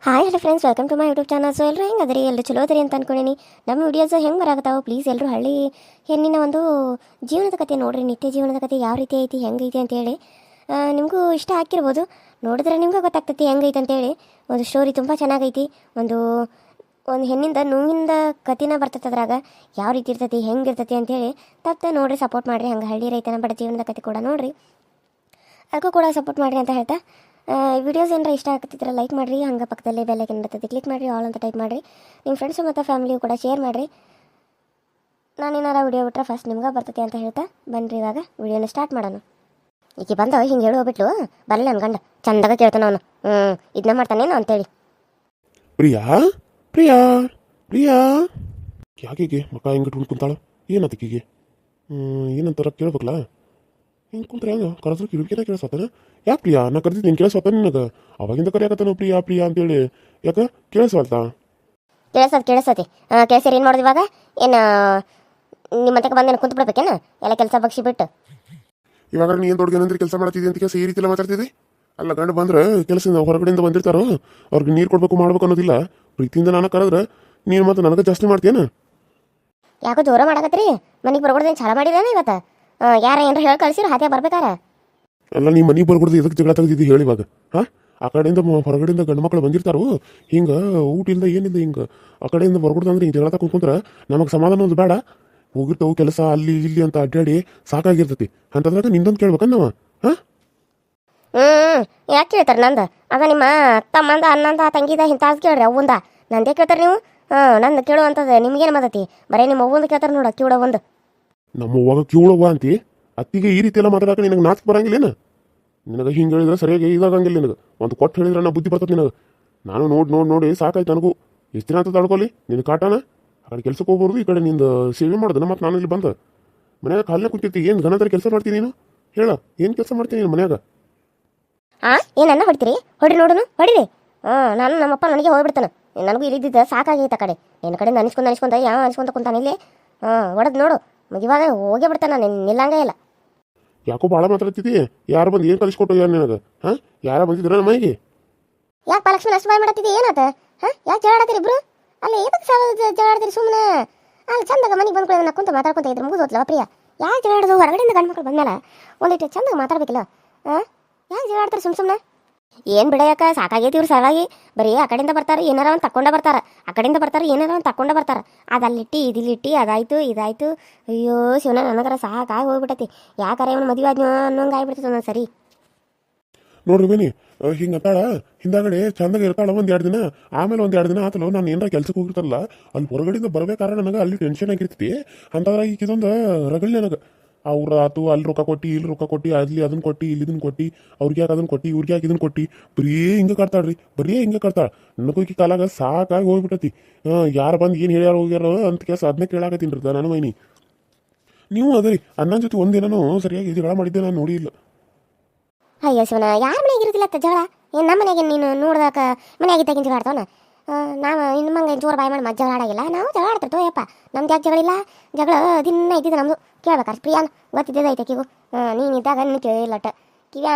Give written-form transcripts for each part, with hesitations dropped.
Hi hello friends, welcome to my YouTube channel. So ಎಲ್ಲರೂ ಹೆಂಗೆ ಅದರಿ, ಎಲ್ಲರೂ ಚಲೋ ಅದರಿ ಅಂತ ಅನ್ಕೊಂಡೀನಿ. ನಮ್ಮ ವೀಡಿಯೋಸ್ ಹೆಂಗೆ ಬರಾಕತ್ತಾವೆ, ಪ್ಲೀಸ್ ಎಲ್ಲರೂ ಹಳ್ಳಿ ಹೆಣ್ಣಿನ ಒಂದು ಜೀವನದ ಕತೆ ನೋಡಿರಿ. ನಿತ್ಯ ಜೀವನದ ಕತೆ ಯಾವ ರೀತಿ ಐತಿ, ಹೆಂಗೈತಿ ಅಂತೇಳಿ ನಿಮಗೂ ಇಷ್ಟ ಆಗಿರ್ಬೋದು. ನೋಡಿದ್ರೆ ನಿಮ್ಗೆ ಗೊತ್ತಾಗ್ತೈತಿ ಹೆಂಗೈತೆ ಅಂತೇಳಿ. ಒಂದು ಸ್ಟೋರಿ ತುಂಬ ಚೆನ್ನಾಗೈತಿ. ಒಂದು ಒಂದು ಹೆಣ್ಣಿಂದ ನೋವಿಂದ ಕತಿನ ಬರ್ತೈತೆ ಅದ್ರಾಗ. ಯಾವ ರೀತಿ ಇರ್ತೈತಿ, ಹೆಂಗೆ ಇರ್ತೈತಿ ಅಂತೇಳಿ ತಪ್ಪದೆ ನೋಡಿರಿ, ಸಪೋರ್ಟ್ ಮಾಡಿರಿ. ಹಂಗೆ ಹಳ್ಳಿ ರೈತನ ಬಡ ಜೀವನದ ಕತೆ ಕೂಡ ನೋಡಿರಿ, ಅದಕ್ಕೂ ಕೂಡ ಸಪೋರ್ಟ್ ಮಾಡಿರಿ ಅಂತ ಹೇಳ್ತಾ, ವಿಡಿಯೋಸ್ ಏನಾರ ಇಷ್ಟ ಆಗ್ತಿದ್ರೆ ಲೈಕ್ ಮಾಡಿರಿ. ಹಂಗೆ ಪಕ್ಕದಲ್ಲಿ ಬೆಲ್ಲೈಕನ್ ಬರ್ತೈತಿ, ಕ್ಲಿಕ್ ಮಾಡಿರಿ, ಆಲ್ ಅಂತ ಟೈಪ್ ಮಾಡಿರಿ. ನಿಮ್ಮ ಫ್ರೆಂಡ್ಸು ಮತ್ತು ಫ್ಯಾಮಿಲಿಯು ಕೂಡ ಶೇರ್ ಮಾಡಿರಿ. ನಾನೇನಾರ ವಿಡಿಯೋ ಬಿಟ್ರೆ ಫಸ್ಟ್ ನಿಮ್ಗೆ ಬರ್ತೈತಿ ಅಂತ ಹೇಳ್ತಾ ಬನ್ನಿರಿ, ಇವಾಗ ವಿಡಿಯೋನ ಸ್ಟಾರ್ಟ್ ಮಾಡೋಣ. ಈಗ ಬಂದು ಹಿಂಗೆ ಹೇಳಿ ಹೋಗ್ಬಿಟ್ಲು, ಬರಲಿ ನನ್ನ ಗಂಡ ಚಂದಾಗ ಕೇಳ್ತಾನ ಅವನು. ಇದನ್ನ ಮಾಡ್ತಾನೇನು ಅಂತೇಳಿ. ಪ್ರಿಯಾ ಪ್ರಿಯಾ ಪ್ರಿಯಾ ಯಾಕೆ ಮಕ್ಕ ಹಿಂಗೆ ಇಟ್ಕೊಂಡು ಕುಂತಾಳ? ಏನತ್ತಕ್ಕಿಗೆ ಏನಂತಾರ ಕೇಳ್ಬೇಕಲ್ಲ. ಹಿಂಗೆ ಕುಂತ್ರೆ ಹೆಂಗೆ ಕರೆದ್ರು ಕಿವಿಕೇನ ಕೇಳಿಸತ್ತಾನ? ಯಾಕೆ ಪ್ರಿಯಾ ನಾ ಕರೆದಿದ್ದು ನೀನು ಕೇಳಿಸ್ತಾನ? ನಿನಗೆ ಅವಾಗಿಂದ ಕರೆಯಾಕತ್ತಾನ ಪ್ರಿಯಾ ಪ್ರಿಯಾ ಅಂತೇಳಿ. ಯಾಕೆ ಕೇಳಿಸ್ವಲ್ತಾ? ಕೇಳಿಸತಿ ಕೇಳಿಸಿರಿ. ಏನು ಮಾಡೋದು ಇವಾಗ? ಏನು ನಿಮ್ಮ ಮತ್ತಕ್ಕೆ ಬಂದೇನು ಕುಂತು ಬಿಡ್ಬೇಕೇನು ಎಲ್ಲ ಕೆಲಸ ಬಗ್ಸಿ ಬಿಟ್ಟು? ಇವಾಗ ನೀನು ಏನು ದೊಡ್ಡ ಏನಂದ್ರೆ ಕೆಲಸ ಮಾಡ್ತಿದ್ದೆ ಅಂತ ಕೆಲಸ ಈ ರೀತಿ ಎಲ್ಲ ಮಾತಾಡ್ತಿದ್ದೆ. ಅಲ್ಲ, ಗಂಡ ಬಂದ್ರೆ ಕೆಲಸದಿಂದ ಹೊರಗಡೆಯಿಂದ ಬಂದಿರ್ತಾರೋ, ಅವ್ರಿಗೆ ನೀರು ಕೊಡ್ಬೇಕು ಮಾಡ್ಬೇಕು ಅನ್ನೋದಿಲ್ಲ. ಪ್ರೀತಿಯಿಂದ ನಾನು ಕರೆದ್ರೆ ನೀನು ಮತ್ತೆ ನನಗೆ ಜಾಸ್ತಿ ಮಾಡ್ತೇನೆ. ಯಾಕೋ ಜೋರ ಮಾಡಕತ್ತೀರಿ? ಮನೆಗೆ ಬರ್ಕೊಡ್ದೇನು ಚಾಲ ಮಾಡಿದೇನ ಇವತ್ತು? ಯಾರ ಏನಾರ ಹೇಳಿ ಕಳ್ಸಿರ ಹಾಗೆ ಬರ್ಬೇಕಾರ? ಅಲ್ಲ, ನೀ ಮನೆಗೆ ಬರ್ಕೊಡ್ದು ಇದಕ್ಕೆ ಜಗಳ ತೆಗೆದಿದ್ದು ಹೇಳಿ ಇವಾಗ. ಹಾಂ, ಆ ಕಡೆಯಿಂದ ಹೊರಗಡೆಯಿಂದ ಗಂಡು ಮಕ್ಕಳು ಬಂದಿರ್ತಾರೋ, ಹಿಂಗೆ ಊಟ ಇಲ್ಲದ ಏನಿಲ್ಲ, ಹಿಂಗೆ ಆ ಕಡೆಯಿಂದ ಬರ್ಕೊಡ್ದು ಅಂದ್ರೆ ಹಿಂಗೆ ಜಗಳ ತಗೊಂಡ್ರೆ ನಮಗೆ ಸಮಾಧಾನ ಒಂದು ಬೇಡ. ಹೋಗಿರ್ತಾವೆ ಕೆಲಸ ಅಲ್ಲಿ ಇಲ್ಲಿ ಅಂತ ಅಡ್ಡಾಡಿ ಸಾಕಾಗಿರ್ತೈತಿ. ಅಂತಂದ್ರಾಗ ನಿಂದೊಂದು ಕೇಳ್ಬೇಕನ್ನ ನಾವು. ಹಾಂ, ಯಾಕೆ ಕೇಳ್ತಾರೆ ನಂದು? ಅದ ನಿಮ್ಮ ತಮ್ಮಂದ ಅನ್ನಂದ ತಂಗಿದ ಇಂಥ ಕೇಳ್ರಿ ಅವ್ವಂದ. ನಂದೇ ಕೇಳ್ತಾರೆ ನೀವು? ನಂದು ಕೇಳುವಂಥದ್ದು ನಿಮ್ಗೇನು ಮದತಿ? ಬರೀ ನಿಮ್ಮ ಅವ್ವಂದು ಕೇಳ್ತಾರೆ ನೋಡ, ಕಿವಡ ಒಂದು. ನಮ್ಮ ಅವ್ವಾಗ ಕಿವಳವ್ವ ಅಂತಿ ಅತ್ತಿಗೆ ಈ ರೀತಿ ಎಲ್ಲ ಮಾತಾಡಕ ನಿನಗೆ ನಾಚಿಕೆ ಬರಂಗಿಲ್ಲೇನು? ನಿನಗೆ ಹಿಂಗೆ ಹೇಳಿದ್ರೆ ಸರಿಯಾಗಿ ಇದಾಗಂಗಿಲ್ಲ. ನಿನಗೆ ಒಂದು ಕೊಟ್ಟು ಹೇಳಿದ್ರೆ ನಾ ಬುದ್ಧಿ ಬರ್ತದೆ ನಿನಗೆ. ನಾನು ನೋಡಿ ಸಾಕಾಯ್ತು ನನಗೂ. ಎಷ್ಟು ದಿನ ಅಂತ ತಡ್ಕೊಳ್ಳಿ ನಿನ್ನ ಕಾಟನ? ಆ ಕಡೆ ಕೆಲ್ಸಕ್ಕೆ ಹೋಗ್ಬಾರ್ದು, ಈ ಕಡೆ ನಿಂದು ಸೇವೆ ಮಾಡೋದನ್ನ. ಮತ್ತು ನಾನು ಇಲ್ಲಿ ಬಂದ ಮನ್ಯಾಗ ಕಾಲಿನ ಕುಂತಿರ್ತಿ. ಏನು ಘನತರ ಕೆಲಸ ಮಾಡ್ತೀನಿ ನೀನು? ಹೇಳ, ಏನು ಕೆಲಸ ಮಾಡ್ತೀನಿ ನೀನು ಮನ್ಯಾಗ? ಏನನ್ನ ಹೊಡ್ತೀರಿ? ಹೊಡ್ರಿ ನೋಡುನು, ಹೊಡಿರಿ. ನಾನು ನಮ್ಮಪ್ಪ ನನಗೆ ಹೋಗ್ಬಿಡ್ತಾನೆ. ನನಗೂ ಇಲ್ಲಿದ್ದ ಸಾಕಾಗೈತೆ. ಆ ಕಡೆ ನಿನ್ನ ಕಡೆ ಅನಿಸ್ಕೊಂಡು ಯಾವ ಅನಿಸ್ಕೊಂತ ಕುಂತಾನೆ ಇಲ್ಲಿ. ಹೊಡೆದು ನೋಡು, ಇವಾಗ ಹೋಗೇ ಬಿಡ್ತಾನೆ, ನಿಲ್ಲಂಗೇ ಇಲ್ಲ. ಯಾಕೋ ಭಾಳ ಮಾತಾಡ್ತಿದ್ದಿ. ಯಾರು ಬಂದು ಏನು ಕಲಿಸ್ಕೊಟ್ಟು ಯಾರು ನಿನಗೆ? ಹಾಂ, ಯಾರ ಬಂದಿದ್ರ ನಮ್ಮ ಮನೆಗೆ? ಯಾಕೆ ಲಕ್ಷ್ಮಣ ಅಷ್ಟು ಬಾಯ್ ಮಾಡತ್ತಿದ್ದಿ? ಏನಾತ? ಯಾಕೆ ಜಗಳಾಡ್ತೀರಿ ಇಬ್ರು? ಅಲ್ಲಿ ಎದಕ್ಕೆ ಜಗಳಾಡ್ತೀರಿ ಸುಮ್ಮನೆ? ಅಲ್ಲಿ ಚಂದಾಗ ಮನೆಗೆ ಬಂದ್ಕೊಳ್ಳೋದನ್ನ ಕುಂತ ಮಾತಾಡ್ಕೊಂತ ಇದ್ರೆ ಮುಗಿದೋತ್ಲವ ಪ್ರಿಯಾ. ಯಾಕೆ ಜಗಳಾಡೋದು? ಹೊರಗಡೆಯಿಂದ ಗಂಡು ಮಕ್ಕಳು ಬಂದ್ಮೇಲೆ ಒಂದಿಟ್ಟು ಚಂದಾಗ ಮಾತಾಡ್ಬೇಕಿಲ್ಲ? ಯಾಕೆ ಜಗಳಾಡ್ತಾರೆ ಸುಮ್ಮನೆ? ಏನು ಬಿಡಯಕ್ಕ, ಸಾಕಾಗೈತಿ ಇವ್ರು ಸಲುವಾಗಿ. ಬರೀ ಆ ಕಡೆಯಿಂದ ಬರ್ತಾರೆ, ಏನಾರ ಒಂದು ತಕ್ಕೊಂಡ ಬರ್ತಾರೆ. ಆ ಕಡೆಯಿಂದ ಬರ್ತಾರೆ, ಏನಾರ ಒಂದು ತಕ್ಕೊಂಡ ಬರ್ತಾರೆ. ಅದಲ್ಲಿಟ್ಟು ಇದಿಲ್ಲಿಟ್ಟು ಅದಾಯ್ತು ಇದಾಯ್ತು. ಅಯ್ಯೋ ಶಿವನ, ನನಗರ ಸಾಕಾಗಿ ಹೋಗ್ಬಿಟ್ಟೈತಿ. ಯಾಕಾರ ಇವನು ಮದುವೆ ಆದ್ನೋ ಅನ್ನೋಂಗೆ ಆಗ್ಬಿಡ್ತೈತೆ ಒಂದೊಂದು ಸರಿ. ನೋಡ್ರಿ ಬನ್ನಿ, ಹಿಂಗೆ ಅಂತಾಳ ಹಿಂದಾಗಡೆ ಚಂದಾಗ ಇರ್ತಾಳ ಒಂದು 2 ದಿನ. ಆಮೇಲೆ ಒಂದು 2 ದಿನ ಆತಲ್ಲ, ನಾನು ಏನಾರ ಕೆಲ್ಸಕ್ಕೆ ಹೋಗಿರ್ತಾರಲ್ಲ, ಅಲ್ಲಿ ಹೊರಗಡೆಯಿಂದ ಬರಬೇಕಾದ್ರೆ ನನಗೆ ಅಲ್ಲಿ ಟೆನ್ಷನ್ ಆಗಿರ್ತೈತಿ. ಅಂತಂದ್ರೆ ಈಗ ಇದೊಂದು ರಗಳಿ ನನಗೆ. ಅವ್ರು ಆತು ಅಲ್ಲಿ ರೊಕ್ಕ ಕೊಟ್ಟು ಇಲ್ಲಿ ರೊಕ್ಕ ಕೊಟ್ಟು, ಅಲ್ಲಿ ಅದನ್ನ ಕೊಟ್ಟು ಇಲ್ಲಿ ಇದನ್ನ ಕೊಟ್ಟು, ಅವ್ರಿಗೆ ಯಾಕೆ ಅದನ್ನ ಕೊಟ್ಟು ಇವ್ರಿಗೆ ಯಾಕೆ ಇದನ್ನ ಕೊಟ್ಟು, ಬರೀ ಹಿಂಗೆ ಕಟ್ತಾಳ್ರಿ, ಬರೀ ಹಿಂಗೆ ಕಟ್ತಾಳ. ನನಗೂ ಈ ಕಾಲಾಗ ಸಾಕಾಗಿ ಹೋಗ್ಬಿಟ್ಟತಿ. ಯಾರು ಬಂದು ಏನು ಹೇಳ್ಯಾರ ಹೋಗ್ಯಾರ ಅಂತ ಕೆಲಸ ಅದನ್ನೇ ಕೇಳಾಕತ್ತೀನಿ ರೀ ನಾನು ಮೈನಿ. ನೀವು ಅದರಿ ಅಣ್ಣನ ಜೊತೆ ಒಂದಿನೂ ಸರಿಯಾಗಿ ಜಗಳ ಮಾಡಿದ್ದೆ ನಾನು ನೋಡಿ ಇಲ್ಲ. ಅಯ್ಯೋ ಶಿವನ, ಯಾರ ಮನೆಯಾಗ ಇರೋದಿಲ್ಲ ಜಗಳ? ಏನು ನಮ್ಮ ಮನೆಯಾಗ ನೀನು ನೋಡ್ದಾಕ ಮನೆಯಾಗಿದ್ದಾಗಿನ ಜಗಳ ಆಡ್ತಾವನ? ನಾವು ಇನ್ನು ಮಂಗೆ ಜೋರು ಬಾಯಿ ಮಾಡಿ ಜಗಳ ಆಡಾಗಿಲ್ಲ. ನಾವು ಜಗಳ ಆಡ್ತಿರ್ತೇವೆ ಯಪ್ಪ. ನಮ್ದು ಯಾಕೆ ಜಗಳಿಲ್ಲ? ಜಗಳ ದಿನ ಇದ್ದಿದ್ದು ನಮ್ಮದು. ಕೇಳ್ಬೇಕಾರೆ ಪ್ರಿಯಾನ್ ಗೊತ್ತಿದ್ದದ ಐತಕಿಗೂ. ನೀನಿದ್ದಾಗ ನಿನ್ನ ಕೇಳಿಲ್ಲಟ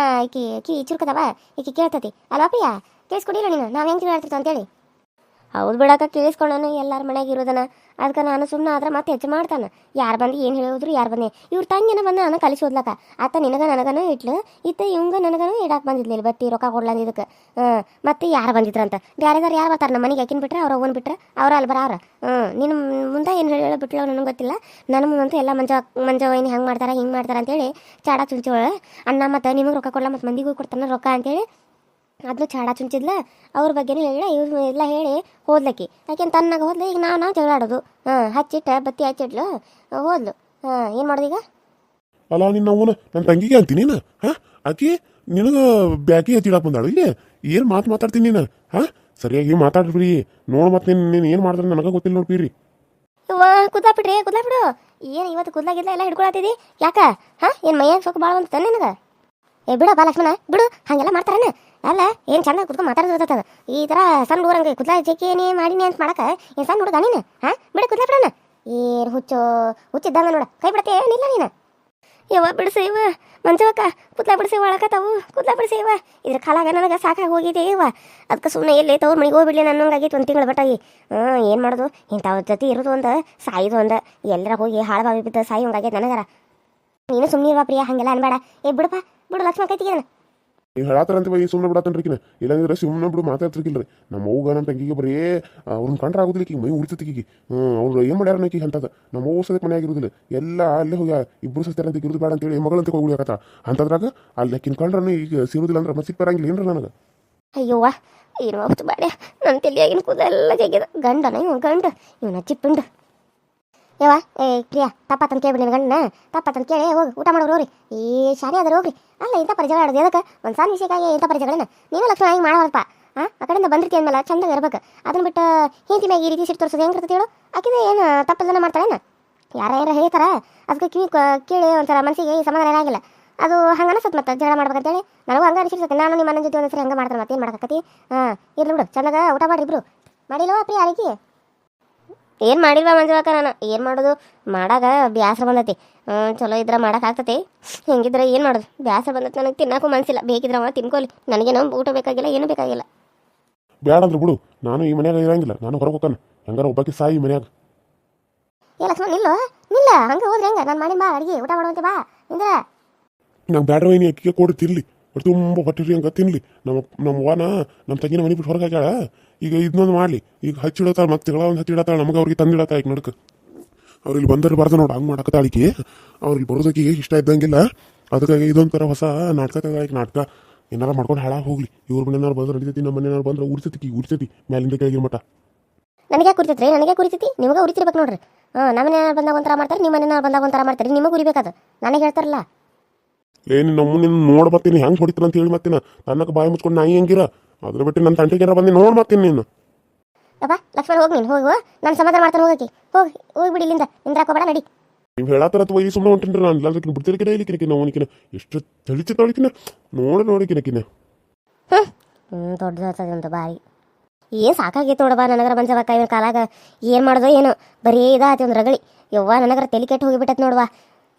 ಕಿವಿ ಚುರುಕದವ ಈಕಿ ಕೇಳ್ತತಿ ಅಲ್ವಾ ಪ್ರಿಯಾ? ಕೇಳಿಸ್ಕೊಡಿಲ್ಲ ನೀನು ನಾವು ಹೆಂಗೆ ಜಗಳ ಆಡ್ತಿರ್ತಾವ ಅಂತೇಳಿ? ಹೌದು ಬಿಡಾಕ, ಕೇಳಿಸ್ಕೊಳ್ಳೋಣ ಎಲ್ಲರ ಮನೆಯಾಗ ಇರೋದನ. ಅದಕ್ಕೆ ನಾನು ಸುಮ್ಮನೆ ಆದ್ರೆ ಮತ್ತೆ ಹೆಚ್ಚು ಮಾಡ್ತಾನೆ. ಯಾರು ಬಂದು ಏನು ಹೇಳಿದ್ರು, ಯಾರು ಬಂದು ಇವ್ರ ತಂಗಿನ ಬಂದು ನಾನು ಕಲಿಸೋದ್ಲಕ್ಕ. ಆತ ನಿನಗ ನನಗನೂ ಇಟ್ಲು, ಇತ್ತ ಇವಂಗ ನನಗನೂ ಇಡಾಕ್ ಬಂದಿದ್ಲಿಲ್ಲ ಬತ್ತಿ ರೊಕ್ಕ ಕೊಡ್ಲಾಂದ ಇದಕ್ಕೆ. ಮತ್ತೆ ಯಾರು ಬಂದಿದ್ರಂತ ಬೇರೆದಾರು ಯಾರು ಬರ್ತಾರೆ ನಮ್ಮ ಮನೆಗೆ? ಯಾಕಿನ ಬಿಟ್ರೆ ಅವ್ರು ಅವ್ವನ್ ಬಿಟ್ರೆ ಅವ್ರ ಅಲ್ಲಿ ಬರೋರ. ನಿನ್ನ ಮುಂದೆ ಏನು ಹೇಳೋ ಬಿಟ್ಲ ನನಗೆ ಗೊತ್ತಿಲ್ಲ. ನನ್ನ ಮುಂದಂತೂ ಎಲ್ಲ ಮಂಜ ವೈನಿ ಹಂಗೆ ಮಾಡ್ತಾರೆ ಹಿಂಗೆ ಮಾಡ್ತಾರೆ ಅಂತೇಳಿ ಚಾಡ ಚುಂಚೋಳ ಅಣ್ಣ. ಮತ್ತು ನಿಮಗೆ ರೊಕ್ಕ ಕೊಡಲ್ಲ, ಮತ್ತು ಮಂದಿಗೂ ಕೊಡ್ತಾನೆ ರೊಕ್ಕ ಅಂತೇಳಿ ಅದನ್ನು ಚಾಡ ಚುಂಚಿದ್ಲ. ಅವ್ರ ಬಗ್ಗೆನೇ ಹೇಳ ಇವ್ರು ಎಲ್ಲ ಹೇಳಿ ಹೋದ್ಲಕ್ಕಿ. ಯಾಕೆಂತ ತನ್ನಾಗ ಹೋದ್ಲು. ಈಗ ನಾವು ಜಗಳಾಡೋದು. ಹಚ್ಚಿಟ್ಟ ಬತ್ತಿ ಹಚ್ಚಿಟ್ಲು ಹೋದ್ಲು. ಏನು ಮಾಡೋದು ಈಗ? ಅಲ್ಲ, ನಿನ್ನ ಅವನ ನನ್ನ ತಂಗಿಗೆ ಅಂತೀನಿ ನೀನು? ಹಾಂ, ಆಕಿ ನಿನಗೆ ಬ್ಯಾಕಿ ಹಚ್ಚಿಡಕ್ಕೆ ಬಂದಾಳು ಇಲ್ಲಿ. ಏನು ಮಾತಾಡ್ತೀನಿ ನೀನು? ಹಾಂ, ಸರಿಯಾಗಿ ಮಾತಾಡ್ಬಿಡಿ. ನೋಡು, ಮತ್ತೆ ನೀನು ಏನು ಮಾಡಿದ್ರೆ ನನಗೆ ಗೊತ್ತಿಲ್ಲ ನೋಡ್ಬಿಡ್ರಿ. ಕುದ್ಲಾಬಿಡ್ರಿ, ಕುದ್ಲಾಬಿಡು. ಏನು ಇವತ್ತು ಕುದ್ಲಾಗಿದ್ಲ ಎಲ್ಲ ಹಿಡ್ಕೊಳತ್ತಿದಿ ಯಾಕ? ಏನು ಮೈಯಾಗ ಸೊಕ್ಕು ಭಾಳ ಬಂತ ನಿನಗೆ? ಬಿಡಪ್ಪ ಲಕ್ಷ್ಮಣ, ಬಿಡು. ಹಾಗೆಲ್ಲ ಮಾಡ್ತಾರನ? ಅಲ್ಲ, ಏನು ಚಂದ ಕುತ್ಕೊಂಡು ಮಾತಾಡೋದು. ಈ ಥರ ಸಣ್ಣ ಊರಂಗೆ ಕುದ್ಲಾ ಜೇಕೇನಿ ಮಾಡೀನಿ ಅಂತ ಮಾಡಕ್ಕೆ ಏನು ಸಣ್ಣ ಹುಡುಗ ನೀನು? ಬಿಡು ಕುದ್ಲಾ ಬಿಡೋಣ. ಏನು ಹುಚ್ಚಿದ್ದಂಗ ನೋಡ, ಕೈ ಬಿಡತ್ತೆ ಏನಿಲ್ಲ ನೀನು. ಯವ್ವ ಬಿಡಿಸಿ ಇವ ಮಂಜವಕ್ಕ ಕೂದ್ಲ ಬಿಡಿಸಿ ಒಳಕತ್ತಾವು ಕೂದ್ಲ ಬಿಡಿಸಿ ಇವ ಇದ್ರ ಕಾಲಾಗ ನನಗೆ ಸಾಕಾಗಿ ಹೋಗಿದೆ ಇವ ಅದಕ್ಕೆ ಸುಮ್ಮನೆ ಎಲ್ಲಿ ತವ್ರ ಮನೆಗೆ ಹೋಗ್ಬಿಡ್ಲಿ ನನ್ನಂಗಾಗಿತ್ತು ಒಂದು ತಿಂಗಳು ಬಟ್ಟಾಗಿ ಏನು ಮಾಡೋದು ಇಂಥವ್ರ ಜೊತೆ ಇರೋದು ಒಂದು ಸಾಯಿದು ಒಂದು ಎಲ್ಲರ ಹೋಗಿ ಹಾಳಾಗಿ ಬಿದ್ದ ಸಾಯಿ ಹಂಗಾಗೈತೆ ನನಗರ ನೀನು ಸುಮ್ಮನೆ ಇರುವ ಪ್ರಿಯ ಹಂಗೆಲ್ಲ ಅನ್ಬೇಡ ಬಿಡಪ್ಪ ಬಿಡು ಲಕ್ಷ್ಮಣ ಕೈತಿಗೆ ನೀವು ಹೇಳತ್ತಾರಂತ ಬೈ ಸುಮ್ಮನೆ ಬಿಡತ್ತನ್ರಿಕಿನ ಇಲ್ಲಾಂದ್ರೆ ಸುಮ್ಮನೆ ಬಿಡು ಮಾತಾಡ್ತಿರ್ಕಿಲ್ರಿ ನಮ್ಮ ಅವ್ಗ ನಮ್ಮ ತಂಗಿಗೆ ಬರೀ ಅವ್ರನ್ನ ಕಂಡ್ರೆ ಆಗೋದಿಲ್ಲ ಈಗ ಮೈ ಉಳಿತತಿಗೆ ಅವ್ರು ಏನು ಮಾಡ್ಯಾರ ನಕಿ ಅಂತದ ನಮ್ಮ ಅವ್ವ ಸದಕ್ಕೆ ಮನೆ ಆಗಿರೋದಿಲ್ಲ ಎಲ್ಲ ಅಲ್ಲೇ ಹೋಗಿ ಇಬ್ಬರು ಸಸ್ತಾರ ಅಂತ ಇರೋದು ಬೇಡ ಅಂತೇಳಿ ಮಗಳಂತ ಹೋಗಿ ಉಳಿಯಾಕತ್ತ ಅಂತದ್ರಾಗ ಅಲ್ಲಿ ಆಕಿನ ಕಂಡ್ರೆ ಈಗ ಸಿರೋದಿಲ್ಲ ಅಂದ್ರೆ ಮತ್ತೆ ಬರಂಗಿಲ್ಲ ಏನ್ರ ನನಗೆ ಅಯ್ಯೋವ್ವ ಏನು ಅವತ್ತು ಬಾಡ ನನ್ನ ತಲೆಯಾಗಿನ ಕೂದಲೆಲ್ಲ ಜಗ್ಗದ ಗಂಡನ ಇವ ಗಂಡ ಇವನ ಚಿಪ್ಪುಂಡು ಯವ್ವ ಏ ಪ್ರಿಯಾ ತಪ್ಪತ್ತಂತ ಕೇಳ್ಬಿಡಿ ನಿನ್ನ ಗಂಡನ ತಪ್ಪತ್ತಂತ ಕೇಳಿ ಹೋಗಿ ಊಟ ಮಾಡೋರು ಹೋಗ್ರಿ ಈ ಶಾನೆ ಅದ್ರ ಹೋಗ್ರಿ ಅಲ್ಲ ಇಂಥ ಪರಿಚಯ ಆಡೋದು ಅದಕ್ಕೆ ಒಂದು ಸಣ್ಣ ವಿಷಯಕ್ಕಾಗಿ ಇಂಥ ಪರಿಚಯಗಳನ್ನ ನೀನು ಲಕ್ಷ್ಮಣ ಹಿಂಗೆ ಮಾಡೋದಪ್ಪ ಆ ಕಡೆಯಿಂದ ಬಂದಿರ್ತಿ ಅಂದಮೇಲೆ ಚಂದಾಗ ಇರ್ಬೇಕು ಅದನ್ನ ಬಿಟ್ಟು ಹೆಂಡತಿ ಮ್ಯಾಗ ಈ ರೀತಿ ಸಿಟ್ಟು ತೋರಿಸೋದು ಹೆಂಗೆ ಇರ್ತದೆ ಹೇಳು ಆಕಿದೆ ಏನು ತಪ್ಪಲ್ದನ ಮಾಡ್ತಾಳೇನ ಯಾರ ಹೇಳ್ತಾರ ಅದಕ್ಕೆ ಕಿವಿ ಕೇಳಿ ಒಂಥರ ಮನಸ್ಸಿಗೆ ಸಮಾಧಾನ ಏನಾಗಿಲ್ಲ ಅದು ಹಂಗೆ ಅನಿಸುತ್ತೆ ಮತ್ತೆ ಜಗಳ ಮಾಡ್ಬೇಕಂತೇಳಿ ನನಗೂ ಹಂಗೆ ಅನಿಸಿರ್ತದೆ ನಾನು ನಿಮ್ಮ ಮನೆ ಜೊತೆ ಒಂದ್ಸರಿ ಹಂಗೆ ಮಾಡ್ತಾರೆ ಮತ್ತೆ ಏನು ಮಾಡಕತ್ತಿ ಇರ್ಲಿ ಬಿಡು ಚಂದಾಗ ಊಟ ಮಾಡಿಬ್ರು ಮಾಡಿಲ್ವಾ ಪ್ರಿಯ ಅಡಿಗೆ ಏನು ಮಾಡಿಲ್ವಾ ಮಂಜುಳಕ್ಕ ನಾನು ಏನು ಮಾಡೋದು ಮಾಡಾಗ ಬ್ಯಾಸರ ಬಂದೈತಿ ಚಲೋ ಇದ್ರೆ ಮಾಡೋಕ್ಕಾಗ್ತತಿ ಹೆಂಗಿದ್ರೆ ಏನು ಮಾಡೋದು ಬ್ಯಾಸರ ಬಂದೈತಿ ನನಗೆ ತಿನ್ನೋಕ್ಕೂ ಮನಸ್ಸಿಲ್ಲ ಬೇಕಿದ್ರೆ ಅವ ತಿನ್ಕೊಲಿ ನನಗೇನೋ ಊಟ ಬೇಕಾಗಿಲ್ಲ ಏನೂ ಬೇಕಾಗಿಲ್ಲ ಬ್ಯಾಡ ಅಂದ್ರೆ ಬಿಡು ನಾನು ಈ ಮನ್ಯಾಗ ಇರಂಗಿಲ್ಲ ನಾನು ಹೊರಗೆ ಹೋಗ್ತಾನೆ ಹೆಂಗಾರ ಒಬ್ಬಾಕಿ ಸಾಯಿ ಮನ್ಯಾಗ ಏ ಲಕ್ಷ್ಮಣ ನಿಲ್ಲ ಹಂಗೆ ಹೋದ್ರೆ ಹೆಂಗೆ ನಾನು ಮಾಡಿ ಬಾ ಅಡಿಗೆ ಊಟ ಮಾಡುವಂತೆ ಬಾ ಇಂದ್ರ ನಂಗೆ ಬ್ಯಾಡ್ರ ವೈನಿ ಅಕ್ಕಿಗೆ ಕೊಡು ತಿನ್ಲಿ ತುಂಬ ಹೊಟ್ಟಿರಿ ಹಂಗೆ ತಿನ್ಲಿ ನಮ್ಮ ವಾನ ನಮ್ಮ ತಂಗಿನ ಮನೆ ಬಿಟ್ಟು ಹೊರಗೆ ಹಾಕ್ಯಾಳ ಈಗ ಇದನ್ನೊಂದು ಮಾಡಲಿ ಈಗ ಹಚ್ಚಿಡತ್ತಾಳೆ ಮತ್ತೆ ತಿಂಗಳ ಒಂದು ಹಚ್ಚಿಡತ್ತಾಳೆ ನಮಗೆ ಅವ್ರಿಗೆ ತಂದಿಡತ್ತ ಈಗ ನಡ್ಕ ಅವ್ರಿಗೆ ಬಂದರೆ ಬರ್ದ ನೋಡು ಹಂಗೆ ಮಾಡಕತ್ತಾಳಿಕೆ ಅವ್ರಿಗೆ ಬರೋದಕ್ಕಿಗೆ ಇಷ್ಟ ಇದ್ದಂಗಿಲ್ಲ ಅದಕ್ಕಾಗಿ ಇದೊಂಥರ ಹೊಸ ನಾಟಕ ಈಗ ನಾಟಕ ಏನಾರ ಮಾಡ್ಕೊಂಡು ಹಾಳಾಗಿ ಹೋಗ್ಲಿ ಇವ್ರ ಮನೆಯವ್ರು ಬಂದ್ರೆ ನಡೀತೈತಿ ನಮ್ಮ ಮನೆಯವ್ರು ಬಂದ್ರೆ ಉರಿತೈತಿ ಮ್ಯಾಲಿಂದ ಕೆಳಗಿನ ಮಟ್ಟ ನನಗೆ ಕುರಿತೈತ್ರಿ ನನಗೆ ಕುರಿತೈತಿ ನಿಮಗೆ ಉರಿತಿರ್ಬೇಕು ನೋಡ್ರಿ ನಮ್ಮ ಮನೆಯವ್ರು ಬಂದಾಗ ಒಂಥರ ಮಾಡ್ತಾರೆ ನಿಮ್ಮ ಮನೆಯವ್ರು ಬಂದಾಗ ಒಂಥರ ಮಾಡ್ತಾರೆ ನಿಮಗೆ ಉರಿಬೇಕದು ನನಗೆ ಹೇಳ್ತಾರಲ್ಲ ಏನು ನಮ್ಮ ನಿನ್ನ ನೋಡಿ ಬರ್ತೀನಿ ಹೆಂಗೆ ಹೊಡಿತೀನಿ ಅಂತ ಹೇಳಿ ಮತ್ತಿನ ತನ್ನಕ್ಕೆ ಬಾಯಿ ಮುಚ್ಕೊಂಡು ನಾಯಿ ಹೆಂಗಿರ ಅದ್ರ ಬಿಟ್ಟು ನನ್ನ ತಂಟೆಗೆ ಬಂದು ನೋಡಿ ಬರ್ತೀನಿ ನೀನು ಅಪ್ಪ ಲಕ್ಷ್ಮಣ ಹೋಗಿ ನೀನು ಹೋಗು ನಾನು ಸಮಾಧಾನ ಮಾಡ್ತಾನೆ ಹೋಗ್ಬಿಡಿ ಇಲ್ಲಿಂದ ಇಂದ್ರಾಕೋಬೇಡ ನಡಿ ನೀವು ಹೇಳತ್ತಾರತ್ ವೈ ಸುಮ್ಮನೆ ಹೊಂಟಿನ್ರಿ ನಾನು ಇಲ್ಲಾಂದ್ರೆ ಬಿಡ್ತಿರ್ಕಿನ ಇಲ್ಲಿಕಿನಕಿನ ಅವನಿಕಿನ ಎಷ್ಟು ತಳಿಚಿ ತೊಳಿಕಿನ ನೋಡಿಕಿನಕಿನ ದೊಡ್ಡದಂತ ಬಾರಿ ಏನು ಸಾಕಾಗೈತೆ ನೋಡಬಾ ನನಗರ ಮಂಜವಕ್ಕ ಇವ್ರ ಕಾಲಾಗ ಏನು ಮಾಡೋದು ಏನು ಬರೀ ಇದಾತಿ ಒಂದು ರಗಳಿ ಯವ್ವ ನನಗರ ತಲೆ ಕೆಟ್ಟು ಹೋಗಿಬಿಟ್ಟೈತೆ ನೋಡುವ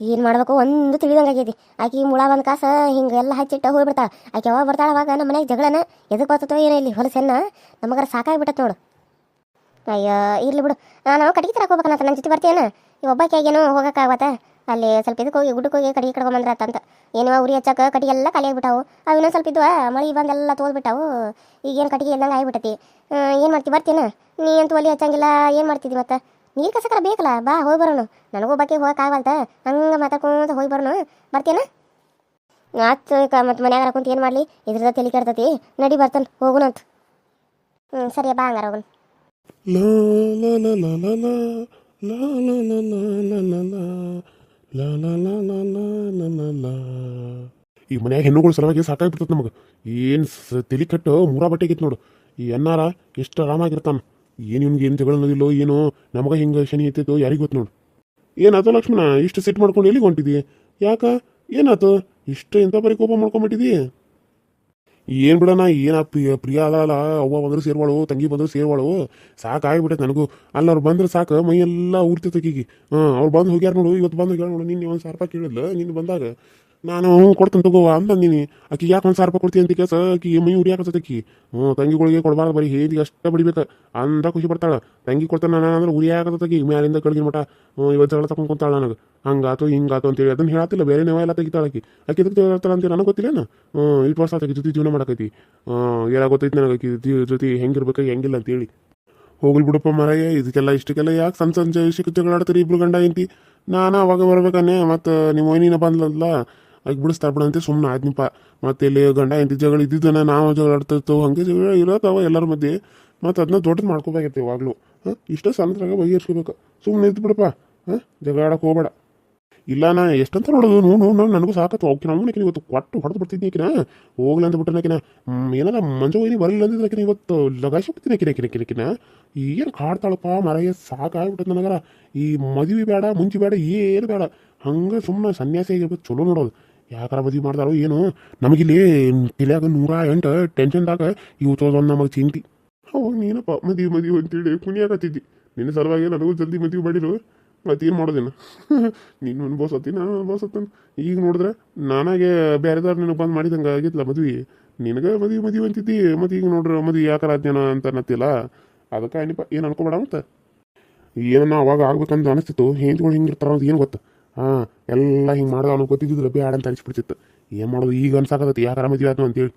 ಏನು ಮಾಡ್ಬೇಕು ಒಂದು ತಿಳಿದಂಗೆ ಆಗೈತಿ ಆಕೆ ಮುಳ ಒಂದು ಕಾಸ ಹಿಂಗೆಲ್ಲ ಹಚ್ಚಿಟ್ಟು ಹೋಗ್ಬಿಡ್ತಾಳೆ ಆಕೆ ಯಾವಾಗ ಬರ್ತಾಳೆ ಅವಾಗ ನಮ್ಮ ಮನೆಗೆ ಜಗಳನ ಎದಕ್ಕೆ ಬರ್ತದೋ ಏನೋ ಇಲ್ಲಿ ಹೊಲಸೆನ್ನ ನಮಗರ ಸಾಕಾಗಿಬಿಟ್ಟೈತೆ ನೋಡು ಅಯ್ಯೋ ಇರ್ಲಿ ಬಿಡು ನಾನು ಕಟ್ಟಿಗೆ ತರಕ್ಕೆ ಹೋಗ್ಬೇಕನ್ನತ್ತ ನನ್ನ ಜೊತೆ ಬರ್ತೀಯನ ಈ ಒಬ್ಬಾಕಿ ಆಗೇನು ಹೋಗೋಕ್ಕಾಗತ್ತ ಅಲ್ಲಿ ಸ್ವಲ್ಪ ಇದಕ್ಕೆ ಹೋಗಿ ಗುಡ್ಡಕ್ಕೆ ಹೋಗಿ ಕಟ್ಟಿಗೆ ಕಡ್ಕೊಂಬಂದ್ರೆ ಅಂತ ಏನೋ ಉರಿ ಹಚ್ಚಕ್ಕೆ ಕಟ್ಟಿಗೆ ಎಲ್ಲ ಖಾಲಿ ಆಗಿಬಿಟ್ಟಾವು ಅವು ಇನ್ನೊಂದು ಸ್ವಲ್ಪ ಇದ್ವ ಮಳೆ ಬಂದೆಲ್ಲ ತೋಲ್ಬಿಟ್ಟಾವು ಈಗೇನು ಕಟ್ಟಿಗೆ ಇಲ್ಲಂಗೆ ಆಗಿಬಿಟ್ಟತಿ ಏನು ಮಾಡ್ತಿ ಬರ್ತೀನ ನೀ ಅಂತೂ ಒಲಿ ಹಚ್ಚಂಗಿಲ್ಲ ಏನು ಮಾಡ್ತಿದ್ದಿ ಮತ್ತೆ ನೀರು ಕಸಕರ ಬೇಕಲ್ಲ ಬಾ ಹೋಗಿ ಬರೋಣ ನನಗೂ ಬಾಕಿ ಹೋಗಕ್ಕಾಗಲ್ತ ಹಂಗೆ ಮಾತಾಡ್ಕೊಂತ ಹೋಗಿ ಬರೋಣ ಬರ್ತೀನ ಆತು ಮತ್ತು ಮನ್ಯಾಗ ಕುಂತ ಏನು ಮಾಡಲಿ ಇದ್ರದ ತಲೆ ಕೆಡ್ತತಿ ನಡಿ ಬರ್ತಾನೆ ಹೋಗುಣಂತ ಸರಿ ಬಾ ಹಂಗಾರ ಹೋಗೋಣ ಈ ಮನ್ಯಾಗ ಹೆಣ್ಣುಗಳು ಸಲುವಾಗಿ ಸಾಕಾಗ್ಬಿಡ್ತದೆ ನಮಗೆ ಏನು ತಲೆ ಕಟ್ಟು ಮೂರಾ ಬಟ್ಟೆಗಿತ್ತು ನೋಡು ಈ ಎನ್ನಾರ ಎಷ್ಟು ಆರಾಮಾಗಿರ್ತಾನೆ ಏನು ಇವ್ನಿಗೆ ಏನು ಜಗಳ ಅನ್ನೋದಿಲ್ಲೋ ಏನೋ ನಮಗೆ ಹಿಂಗೆ ಶನಿ ಐತೈತೋ ಯಾರಿಗೆ ಗೊತ್ತು ನೋಡು ಏನಾಯ್ತು ಲಕ್ಷ್ಮಣ ಇಷ್ಟು ಸಿಟ್ಟು ಮಾಡ್ಕೊಂಡು ಎಲ್ಲಿಗೆ ಹೊಂಟಿದಿ ಯಾಕ ಏನಾಯ್ತು ಇಷ್ಟು ಎಂಥ ಬರೀ ಕೋಪ ಮಾಡ್ಕೊಂಬಿಟ್ಟಿದಿ ಏನು ಬಿಡೋಣ ಏನ ಪ್ರಿಯ ಅದಲ್ಲ ಅವ್ವ ಬಂದ್ರೆ ಸೇರ್ವಾಳು ತಂಗಿ ಬಂದ್ರೆ ಸೇರ್ವಾಳು ಸಾಕಾಗ್ಬಿಟ್ಟೈತೆ ನನಗೂ ಅಲ್ಲಿ ಅವ್ರು ಬಂದ್ರೆ ಸಾಕು ಮೈಯೆಲ್ಲ ಉರ್ತಿತ್ತಕೀಗಿ ಅವ್ರು ಬಂದು ಹೋಗ್ಯಾರ ನೋಡು ಇವತ್ತು ಬಂದು ಹೋಗ್ಯಾರ ನೋಡು ನಿನ್ನೆ ಒಂದು 1000 ರೂಪಾಯಿ ಕೇಳಿದ್ಲ ನೀನು ಬಂದಾಗ ನಾನು ಕೊಡ್ತೇನೆ ತಗೋ ಅಂತಂದಿನಿ ಆಕಿ ಯಾಕೆ ಒಂದು 1000 ರೂಪಾಯಿ ಕೊಡ್ತೀನಿ ಅಂತ ಕೇಸ ಆಕಿ ಮೈ ಉರಿಯಾಕತ್ತಕಿ ತಂಗಿಗಳಿಗೆ ಕೊಡಬಾರ್ದು ಬರೀ ಹೇದಿಗೆ ಅಷ್ಟೇ ಬಡಿಬೇಕು ಅಂತ ಖುಷಿ ಪಡ್ತಾಳೆ ತಂಗಿ ಕೊಡ್ತಾನೆ ನಾನು ಅಂದ್ರೆ ಉರಿಯಾಕತ್ತಕಿ ಮ್ಯಾಲಿಂದ ಕೆಳಗಿನ ಮಟ ಇವತ್ತು ಜಗಳ ತಗೊಂಡು ಕುಂತಾಳೆ ನನಗೆ ಹಂಗಾತು ಹಿಂಗಾತು ಅಂತೇಳಿ ಅದನ್ನ ಹೇಳತ್ತಿಲ್ಲ ಬೇರೆ ನೀವು ಎಲ್ಲ ತೆಗಿತಾಳಕಿ ಆಕಿ ಇದಕ್ಕೆ ಹೇಳ್ತಾಳೆ ಅಂತ ನನಗೆ ಗೊತ್ತಿಲ್ಲೇನು ಇಟ್ಟು ವರ್ಷ ಆತಕಿ ಜೊತೆ ಜೀವನ ಮಾಡಕೈತಿ ಎಲ್ಲ ಗೊತ್ತೈತಿ ನನಗೆ ಆಕಿ ಜೊತೆ ಹೆಂಗಿರ್ಬೇಕು ಹೆಂಗಿಲ್ಲ ಅಂತೇಳಿ ಹೋಗ್ಲಿ ಬಿಡಪ್ಪ ಮರಯ್ಯ ಇದಕ್ಕೆಲ್ಲ ಇಷ್ಟಕ್ಕೆಲ್ಲ ಯಾಕೆ ಸಂಜೆ ವಿಷಯಕ್ಕೆ ಜಗಳಾಡ್ತೀರಿ ಇಬ್ರು ಗಂಡ ಐತಿ ನಾನು ಅವಾಗ ಬರ್ಬೇಕನ್ನೇ ಮತ್ತು ನಿಮ್ಮ ವೈನಿನ ಬಂದ್ಲಲ್ಲ ಆಗಿ ಬಿಡಿಸ್ತಾ ಬಿಡಂತೆ ಸುಮ್ಮನೆ ಆದ್ನಿಪ್ಪ ಮತ್ತೆ ಇಲ್ಲಿ ಗಂಡ ಎಂತ ಜಗಳ ಇದ್ದಿದ್ದನ ನಾವು ಜಗಳ ಆಡ್ತಿರ್ತೇವೆ ಹಂಗೆ ಜಗಳ ಇರತ್ತವ ಎಲ್ಲರ ಮಧ್ಯೆ ಮತ್ತು ಅದನ್ನ ದೊಡ್ಡದು ಮಾಡ್ಕೋಬೇಕೈತೆ ಯಾವಾಗಲೂ ಇಷ್ಟೇ ಸಣ್ಣದ್ರಾಗ ಬಗೆಹರಿಸ್ಕೋಬೇಕು ಸುಮ್ಮನೆ ಇದ್ದು ಬಿಡಪ್ಪ ಜಗಳ ಆಡಕ್ಕೆ ಹೋಗ್ಬೇಡ ಇಲ್ಲ ನಾ ಎಷ್ಟಂತ ನೋಡೋದು ನೋಡು ನನಗೂ ಸಾಕತ್ತು ಓಕೆ ನಮ್ಮನಕಿನ ಇವತ್ತು ಕೊಟ್ಟು ಹೊಡೆದು ಬಿಡ್ತಿದ್ನಿಕಿನ ಹೋಗ್ಲಿ ಅಂತ ಬಿಟ್ಟನಕಿನ ಏನಾರ ಮಂಜು ವೈನಿ ಬರಲಿಲ್ಲ ಅಂದಿದ್ದಕಿನ ಇವತ್ತು ಲಗಾಯಿಸಿ ಬಿಡ್ತೀನಿ ಕಿನಕಿನ ಏನು ಕಾಡ್ತಾಳಪ್ಪ ಮರಯ್ಯ ಸಾಕಾಗ್ಬಿಟ್ಟದ ನನಗರ ಈ ಮದುವೆ ಬೇಡ ಮುಂಚೆ ಬೇಡ ಏನು ಬೇಡ ಹಂಗೆ ಸುಮ್ಮನೆ ಸನ್ಯಾಸಿ ಆಗಿರ್ಬೇಕು ಚಲೋ ನೋಡೋದು ಯಾಕಾರ ಮದುವೆ ಮಾಡ್ತಾರೋ ಏನು ನಮಗಿಲ್ಲಿ ತಲೆಯಾಗ 108 ಟೆನ್ಷನ್ದಾಗ ಇವತ್ತೊಂದು ನಮಗೆ ಚಿಂತಿ ಅವಾಗ ನೀನಪ್ಪ ಮದುವೆ ಅಂತೇಳಿ ಕುಣಿಯಾಕತ್ತಿದ್ದಿ ನಿನ್ನ ಸಲುವಾಗಿ ನನಗೂ ಜಲ್ದಿ ಮದುವೆ ಮಾಡಿರು ಮತ್ತೇನು ಮಾಡೋದೇನು ನೀನು ಅನ್ಬೋಸತ್ತಿ ನಾನು ಅನ್ಬೋಸತ್ತನ ಈಗ ನೋಡಿದ್ರೆ ನಾನಾಗೆ ಬೇರೆದಾರು ನಿನಗೆ ಬಂದು ಮಾಡಿದಂಗೆ ಆಗಿತ್ತಲ್ಲ ಮದ್ವೆ ನಿನಗೆ ಮದುವೆ ಅಂತಿದ್ದಿ ಮತ್ತು ಈಗ ನೋಡ್ರಿ ಮದುವೆ ಯಾಕಾರ ಜನ ಅಂತ ಅನ್ನತ್ತಿಲ್ಲ ಅದಕ್ಕೆ ಏನಿಪ್ಪ ಏನು ಅನ್ಕೋಬೇಡ ಅಂತ ಏನನ್ನ ಅವಾಗ ಆಗ್ಬೇಕಂತ ಅನಿಸ್ತಿತ್ತು ಹೆಂಡ್ಗಳು ಹಿಂಗಿರ್ತಾರ ಅಂತ ಏನು ಗೊತ್ತು ಹಾಂ ಎಲ್ಲ ಹಿಂಗೆ ಮಾಡ್ದ ಅವ್ನು ಗೊತ್ತಿದ್ದಿದ್ರೆ ಬೇಡ ಅಂತ ಅನಿಸ್ಬಿಡ್ತಿತ್ತು ಏನು ಮಾಡೋದು ಈಗ ಅನ್ಸಾಕತ್ತೈತಿ ಯಾಕಾರ ಮದುವೆ ಆಯ್ತು ಅಂತೇಳಿ